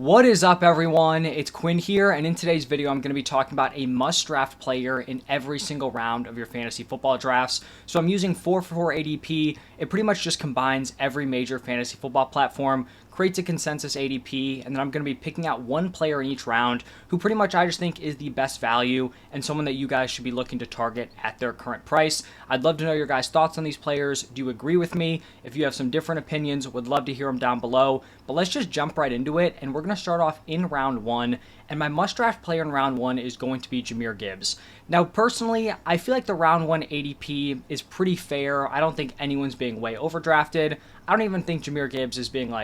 What is up, everyone? It's Quinn here, and in today's video I'm going to be talking about a must-draft player in every single round of your fantasy football drafts. So I'm using 4for4 ADP. It pretty much just combines every major fantasy football platform, creates a consensus ADP, and then I'm going to be picking out one player in each round who pretty much I just think is the best value and someone that you guys should be looking to target at their current price. I'd love to know your guys' thoughts on these players. Do you agree with me? If you have some different opinions, would love to hear them down below. But let's just jump right into it, and we're going to start off in round one. And my must-draft player in round one is going to be Jahmyr Gibbs. Now, personally, I feel like the round one ADP is pretty fair. I don't think anyone's being way overdrafted. I don't even think Jahmyr Gibbs is being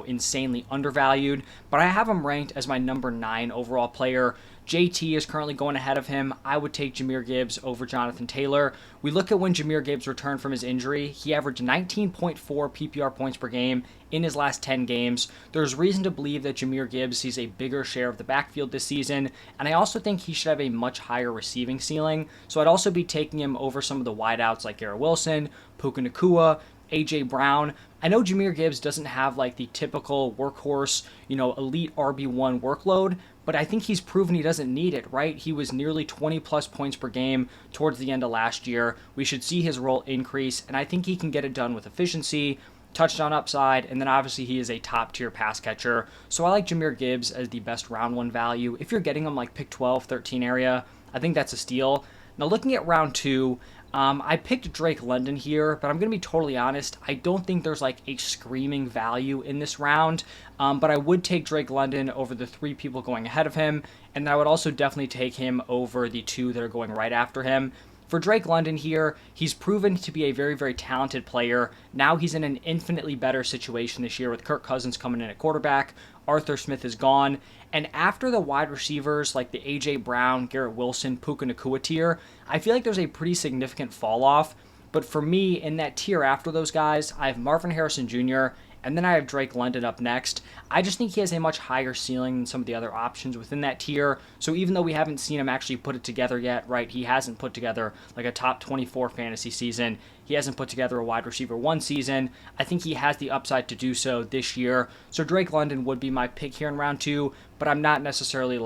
insanely undervalued, but I have him ranked as my number 9 overall player. JT is currently going ahead of him. I would take Jahmyr Gibbs over Jonathan Taylor. We look at when Jahmyr Gibbs returned from his injury. He averaged 19.4 PPR points per game in his last 10 games. There's reason to believe that Jahmyr Gibbs sees a bigger share of the backfield this season, and I also think he should have a much higher receiving ceiling. So I'd also be taking him over some of the wideouts like Garrett Wilson, Puka Nacua, A.J. Brown. I know Jahmyr Gibbs doesn't have like the typical workhorse, elite RB1 workload, but I think he's proven he doesn't need it, right? He was nearly 20 plus points per game towards the end of last year. We should see his role increase, and I think he can get it done with efficiency, touchdown upside, and then obviously he is a top tier pass catcher. So I like Jahmyr Gibbs as the best round one value. If you're getting him like pick 12, 13 area, I think that's a steal. Now looking at round two, I picked Drake London here, but I'm going to be totally honest. I don't think there's like a screaming value in this round, but I would take Drake London over the 3 people going ahead of him, and I would also definitely take him over the 2 that are going right after him. For Drake London here, he's proven to be a very, very talented player. Now he's in an infinitely better situation this year with Kirk Cousins coming in at quarterback. Arthur Smith is gone. And after the wide receivers like the A.J. Brown, Garrett Wilson, Puka Nacua tier, I feel like there's a pretty significant fall off. But for me, in that tier after those guys, I have Marvin Harrison Jr., and then I have Drake London up next. I just think he has a much higher ceiling than some of the other options within that tier. So even though we haven't seen him actually put it together yet, right? He hasn't put together like a top 24 fantasy season. He hasn't put together a wide receiver 1 season. I think he has the upside to do so this year. So Drake London would be my pick here in round 2, but I'm not necessarily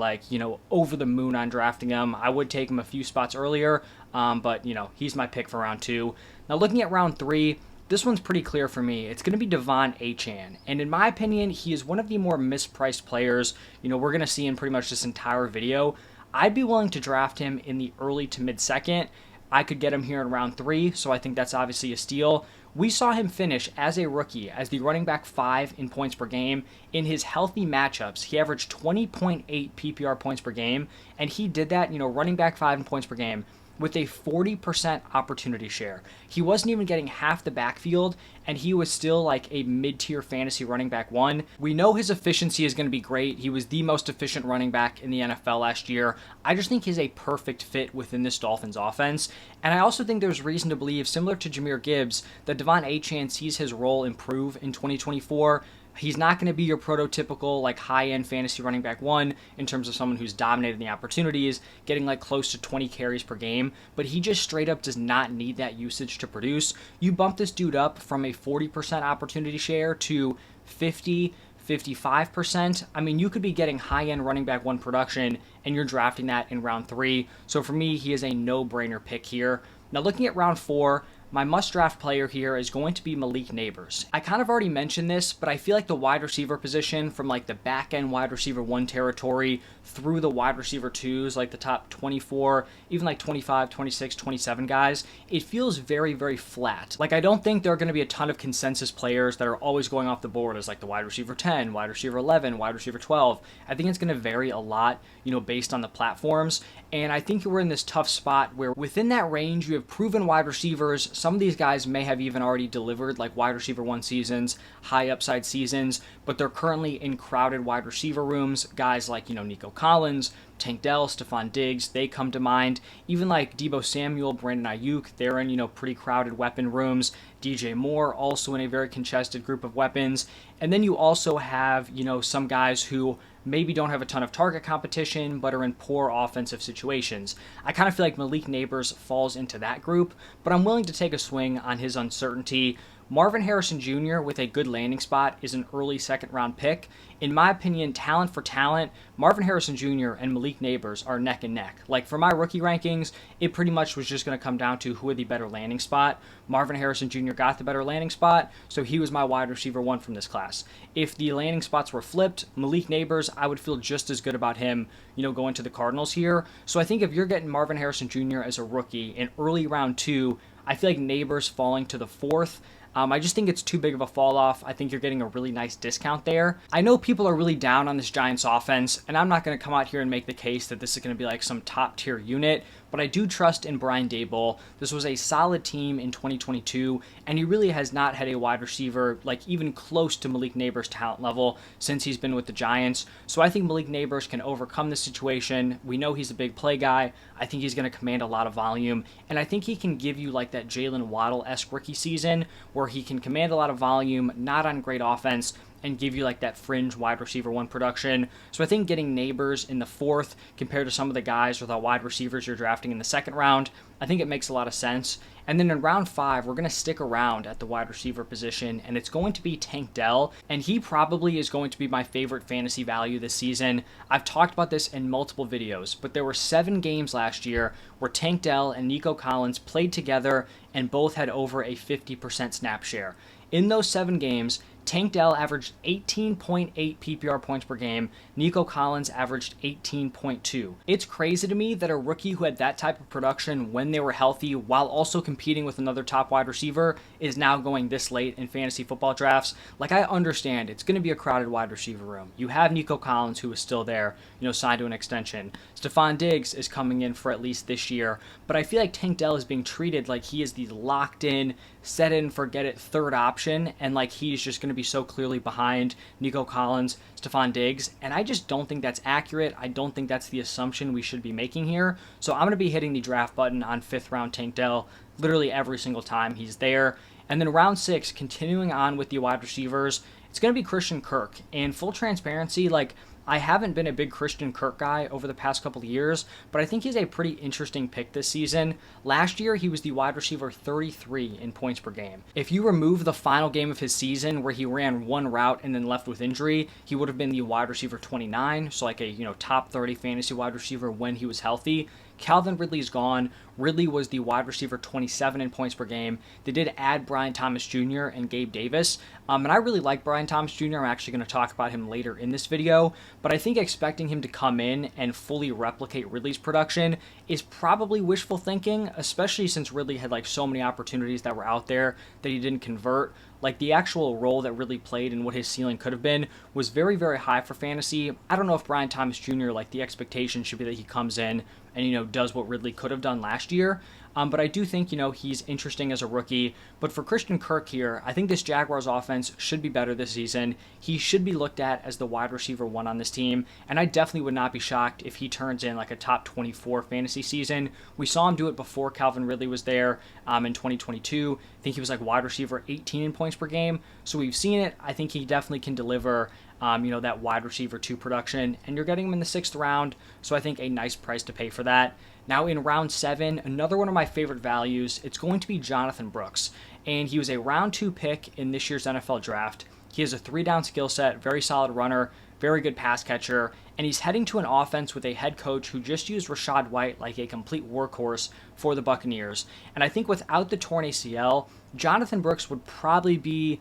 over the moon on drafting him. I would take him a few spots earlier, but he's my pick for round 2. Now looking at round 3, this one's pretty clear for me. It's going to be Devon Achane. And in my opinion, he is one of the more mispriced players, we're going to see in pretty much this entire video. I'd be willing to draft him in the early to mid-second. I could get him here in round 3, so I think that's obviously a steal. We saw him finish as a rookie as the running back 5 in points per game. In his healthy matchups, he averaged 20.8 PPR points per game, and he did that, running back 5 in points per game, with a 40% opportunity share. He wasn't even getting half the backfield, and he was still like a mid-tier fantasy running back 1. We know his efficiency is going to be great. He was the most efficient running back in the NFL last year. I just think he's a perfect fit within this Dolphins offense, and I also think there's reason to believe, similar to Jahmyr Gibbs, that Devon Achane sees his role improve in 2024. He's not going to be your prototypical high-end fantasy running back 1 in terms of someone who's dominating the opportunities, getting close to 20 carries per game, but he just straight up does not need that usage to produce. You bump this dude up from a 40% opportunity share to 50, 55%. I mean, you could be getting high-end running back 1 production, and you're drafting that in round 3. So for me, he is a no-brainer pick here. Now looking at round 4, my must-draft player here is going to be Malik Nabers. I kind of already mentioned this, but I feel like the wide receiver position from the back-end wide receiver 1 territory through the wide receiver 2s, the top 24, even 25, 26, 27 guys, it feels very, very flat. I don't think there are going to be a ton of consensus players that are always going off the board as the wide receiver 10, wide receiver 11, wide receiver 12. I think it's going to vary a lot, based on the platforms. And I think we're in this tough spot where within that range, you have proven wide receivers. Some of these guys may have even already delivered wide receiver 1 seasons, high upside seasons, but they're currently in crowded wide receiver rooms. Guys like, Nico Collins, Tank Dell, Stephon Diggs, they come to mind. Even Deebo Samuel, Brandon Ayuk, they're in, pretty crowded weapon rooms. DJ Moore, also in a very congested group of weapons. And then you also have, some guys who maybe don't have a ton of target competition, but are in poor offensive situations. I kind of feel like Malik Nabers falls into that group, but I'm willing to take a swing on his uncertainty. Marvin Harrison Jr. with a good landing spot is an early second round pick. In my opinion, talent for talent, Marvin Harrison Jr. and Malik Neighbors are neck and neck. Like for my rookie rankings, it pretty much was just going to come down to who had the better landing spot. Marvin Harrison Jr. got the better landing spot, so he was my wide receiver 1 from this class. If the landing spots were flipped, Malik Neighbors, I would feel just as good about him, going to the Cardinals here. So I think if you're getting Marvin Harrison Jr. as a rookie in early round 2, I feel like Neighbors falling to the 4th. I just think it's too big of a fall off. I think you're getting a really nice discount there. I know people are really down on this Giants offense, and I'm not going to come out here and make the case that this is going to be like some top tier unit, but I do trust in Brian Daboll. This was a solid team in 2022, and he really has not had a wide receiver like even close to Malik Neighbors' talent level since he's been with the Giants. So I think Malik Neighbors can overcome this situation. We know he's a big play guy. I think he's going to command a lot of volume, and I think he can give you like that Jalen Waddle-esque rookie season where he can command a lot of volume, not on great offense, and give you like that fringe wide receiver 1 production. So I think getting Neighbors in the 4th compared to some of the guys or the wide receivers you're drafting in the 2nd round, I think it makes a lot of sense. And then in round 5, we're going to stick around at the wide receiver position, and it's going to be Tank Dell, and he probably is going to be my favorite fantasy value this season. I've talked about this in multiple videos, but there were 7 games last year where Tank Dell and Nico Collins played together and both had over a 50% snap share. In those 7 games, Tank Dell averaged 18.8 PPR points per game. Nico Collins averaged 18.2. It's crazy to me that a rookie who had that type of production when they were healthy while also competing with another top wide receiver is now going this late in fantasy football drafts. Like, I understand it's going to be a crowded wide receiver room. You have Nico Collins, who is still there, signed to an extension. Stephon Diggs is coming in for at least this year, but I feel like Tank Dell is being treated like he is the locked in, set in, forget it third option, and like he's just going to be so clearly behind Nico Collins, Stephon Diggs, and I just don't think that's accurate. I don't think that's the assumption we should be making here. So I'm going to be hitting the draft button on 5th round Tank Dell literally every single time he's there. And then round 6, continuing on with the wide receivers, it's going to be Christian Kirk. And full transparency, like, I haven't been a big Christian Kirk guy over the past couple of years, but I think he's a pretty interesting pick this season. Last year, he was the wide receiver 33 in points per game. If you remove the final game of his season where he ran one route and then left with injury, he would have been the wide receiver 29, so like a top 30 fantasy wide receiver when he was healthy. Calvin Ridley's gone. Ridley was the wide receiver 27 in points per game. They did add Brian Thomas Jr. and Gabe Davis, and I really like Brian Thomas Jr. I'm actually going to talk about him later in this video, but I think expecting him to come in and fully replicate Ridley's production is probably wishful thinking, especially since Ridley had like so many opportunities that were out there that he didn't convert. Like, the actual role that Ridley played and what his ceiling could have been was very, very high for fantasy. I don't know if Brian Thomas Jr., like, the expectation should be that he comes in and, does what Ridley could have done last year. But I do think, he's interesting as a rookie. But for Christian Kirk here, I think this Jaguars offense should be better this season. He should be looked at as the wide receiver 1 on this team. And I definitely would not be shocked if he turns in like a top 24 fantasy season. We saw him do it before Calvin Ridley was there in 2022. I think he was like wide receiver 18 in points per game. So we've seen it. I think he definitely can deliver that wide receiver 2 production, and you're getting him in the 6th round, so I think a nice price to pay for that. Now in round 7, another one of my favorite values, it's going to be Jonathan Brooks, and he was a round 2 pick in this year's NFL draft. He has a 3-down skill set, very solid runner, very good pass catcher, and he's heading to an offense with a head coach who just used Rachaad White like a complete workhorse for the Buccaneers. And I think without the torn ACL, Jonathan Brooks would probably be,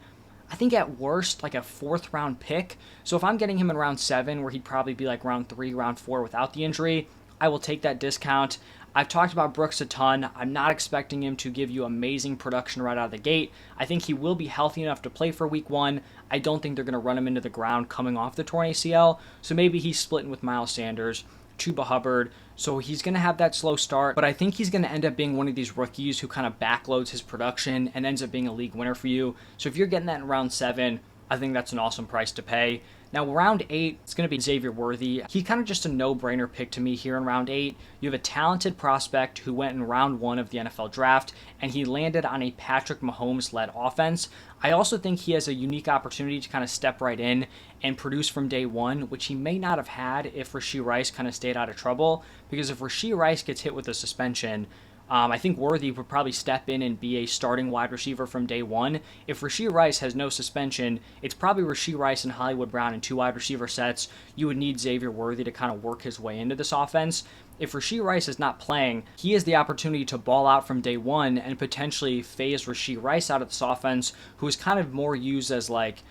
I think at worst, like a 4th round pick. So if I'm getting him in round 7, where he'd probably be like round 3, round 4 without the injury, I will take that discount. I've talked about Brooks a ton. I'm not expecting him to give you amazing production right out of the gate. I think he will be healthy enough to play for week 1. I don't think they're going to run him into the ground coming off the torn ACL. So maybe he's splitting with Miles Sanders, Chuba Hubbard. So he's going to have that slow start, but I think he's going to end up being one of these rookies who kind of backloads his production and ends up being a league winner for you. So if you're getting that in round 7, I think that's an awesome price to pay. Now, round 8, it's going to be Xavier Worthy. He's kind of just a no-brainer pick to me here in round 8. You have a talented prospect who went in round 1 of the NFL draft, and he landed on a Patrick Mahomes-led offense. I also think he has a unique opportunity to kind of step right in and produce from day 1, which he may not have had if Rashee Rice kind of stayed out of trouble, because if Rashee Rice gets hit with a suspension, I think Worthy would probably step in and be a starting wide receiver from day one. If Rashee Rice has no suspension, it's probably Rashee Rice and Hollywood Brown in two wide receiver sets. You would need Xavier Worthy to kind of work his way into this offense. If Rashee Rice is not playing, he has the opportunity to ball out from day one and potentially phase Rashee Rice out of this offense, who is kind of more used as like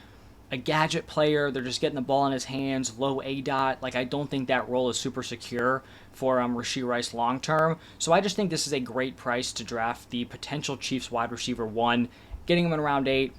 a gadget player. They're just getting the ball in his hands, low ADOT. Like, I don't think that role is super secure for Rashee Rice long term. So I just think this is a great price to draft the potential Chiefs wide receiver 1. Getting him in round 8,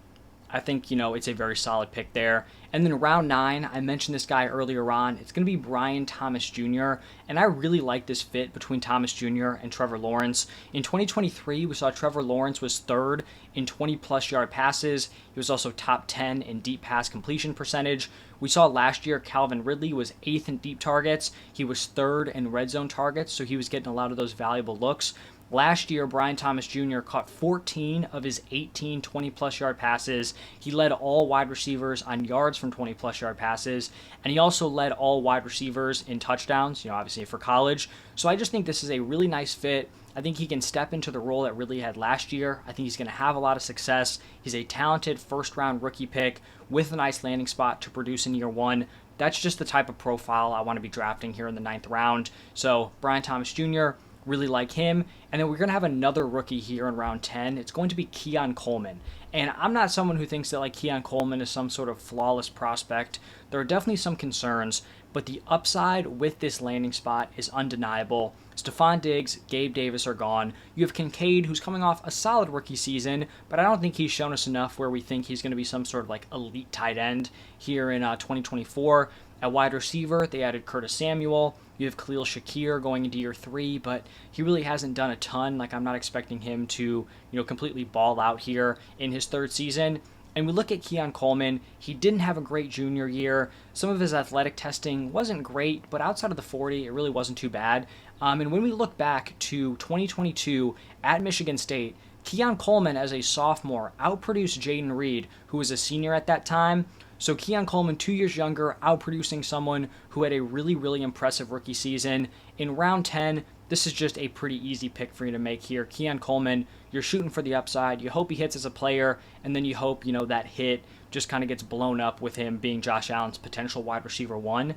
I think, it's a very solid pick there. And then round 9, I mentioned this guy earlier on. It's going to be Brian Thomas Jr., and I really like this fit between Thomas Jr. and Trevor Lawrence. In 2023, we saw Trevor Lawrence was 3rd in 20-plus yard passes. He was also top 10 in deep pass completion percentage. We saw last year Calvin Ridley was 8th in deep targets. He was 3rd in red zone targets, so he was getting a lot of those valuable looks. Last year, Brian Thomas Jr. caught 14 of his 18 20-plus yard passes. He led all wide receivers on yards from 20-plus yard passes, and he also led all wide receivers in touchdowns, obviously for college. So I just think this is a really nice fit. I think he can step into the role that Ridley had last year. I think he's going to have a lot of success. He's a talented first-round rookie pick with a nice landing spot to produce in year 1. That's just the type of profile I want to be drafting here in the 9th round. So Brian Thomas Jr., really like him. And then we're going to have another rookie here in round 10. It's going to be Keon Coleman. And I'm not someone who thinks that like Keon Coleman is some sort of flawless prospect. There are definitely some concerns, but the upside with this landing spot is undeniable. Stephon Diggs, Gabe Davis are gone. You have Kincaid, who's coming off a solid rookie season, but I don't think he's shown us enough where we think he's going to be some sort of like elite tight end here in 2024. At wide receiver, they added Curtis Samuel. You have Khalil Shakir going into year 3, but he really hasn't done a ton. Like, I'm not expecting him to, completely ball out here in his 3rd season. And we look at Keon Coleman. He didn't have a great junior year. Some of his athletic testing wasn't great, but outside of the 40, it really wasn't too bad. And when we look back to 2022 at Michigan State, Keon Coleman as a sophomore outproduced Jaden Reed, who was a senior at that time. So Keon Coleman, 2 years younger, outproducing someone who had a really, really impressive rookie season. In round 10, this is just a pretty easy pick for you to make here. Keon Coleman, you're shooting for the upside. You hope he hits as a player, and then you hope, that hit just kind of gets blown up with him being Josh Allen's potential wide receiver 1.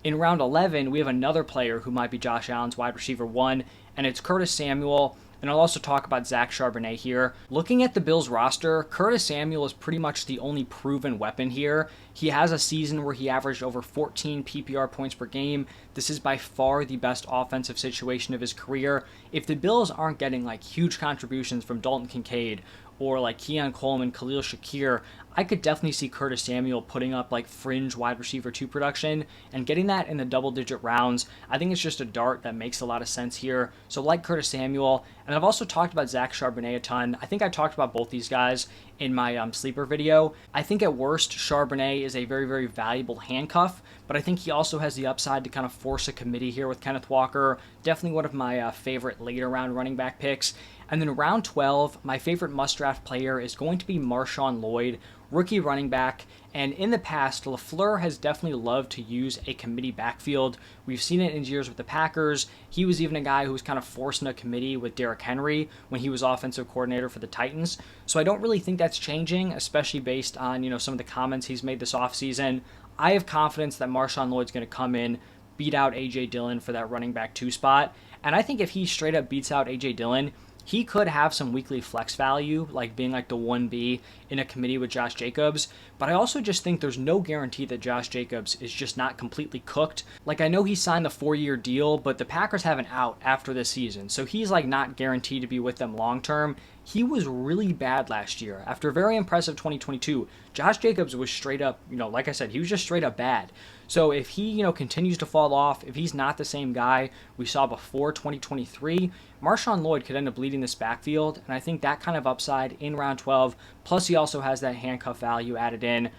In round 11, we have another player who might be Josh Allen's wide receiver 1, and it's Curtis Samuel. And I'll also talk about Zach Charbonnet here. Looking at the Bills roster, Curtis Samuel is pretty much the only proven weapon here. He has a season where he averaged over 14 PPR points per game. This is by far the best offensive situation of his career. If the Bills aren't getting like huge contributions from Dalton Kincaid or like Keon Coleman, Khalil Shakir, I could definitely see Curtis Samuel putting up like fringe wide receiver 2 production and getting that in the double-digit rounds. I think it's just a dart that makes a lot of sense here. So like Curtis Samuel, and I've also talked about Zach Charbonnet a ton. I think I talked about both these guys in my sleeper video. I think at worst, Charbonnet is a very, very valuable handcuff, but I think he also has the upside to kind of force a committee here with Kenneth Walker. Definitely one of my favorite later round running back picks. And then round 12, my favorite must-draft player is going to be Marshawn Lloyd, rookie running back. And in the past, LaFleur has definitely loved to use a committee backfield. We've seen it in years with the Packers. He was even a guy who was kind of forcing a committee with Derrick Henry when he was offensive coordinator for the Titans. So I don't really think that's changing, especially based on, some of the comments he's made this offseason. I have confidence that Marshawn Lloyd's going to come in, beat out A.J. Dillon for that running back 2 spot. And I think if he straight up beats out A.J. Dillon, he could have some weekly flex value, like being like the 1B in a committee with Josh Jacobs. But I also just think there's no guarantee that Josh Jacobs is just not completely cooked. Like, I know he signed the 4-year deal, but the Packers have an out after this season. So he's like not guaranteed to be with them long term. He was really bad last year. After a very impressive 2022, Josh Jacobs was straight up, like I said, he was just straight up bad. So if he, continues to fall off, if he's not the same guy we saw before 2023, Marshawn Lloyd could end up leading this backfield, and I think that kind of upside in round 12, plus he also has that handcuff value added in.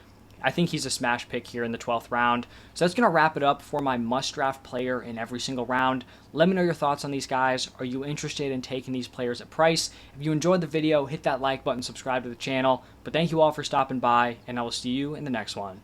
I think he's a smash pick here in the 12th round. So that's going to wrap it up for my must-draft player in every single round. Let me know your thoughts on these guys. Are you interested in taking these players at price? If you enjoyed the video, hit that like button, subscribe to the channel. But thank you all for stopping by, and I will see you in the next one.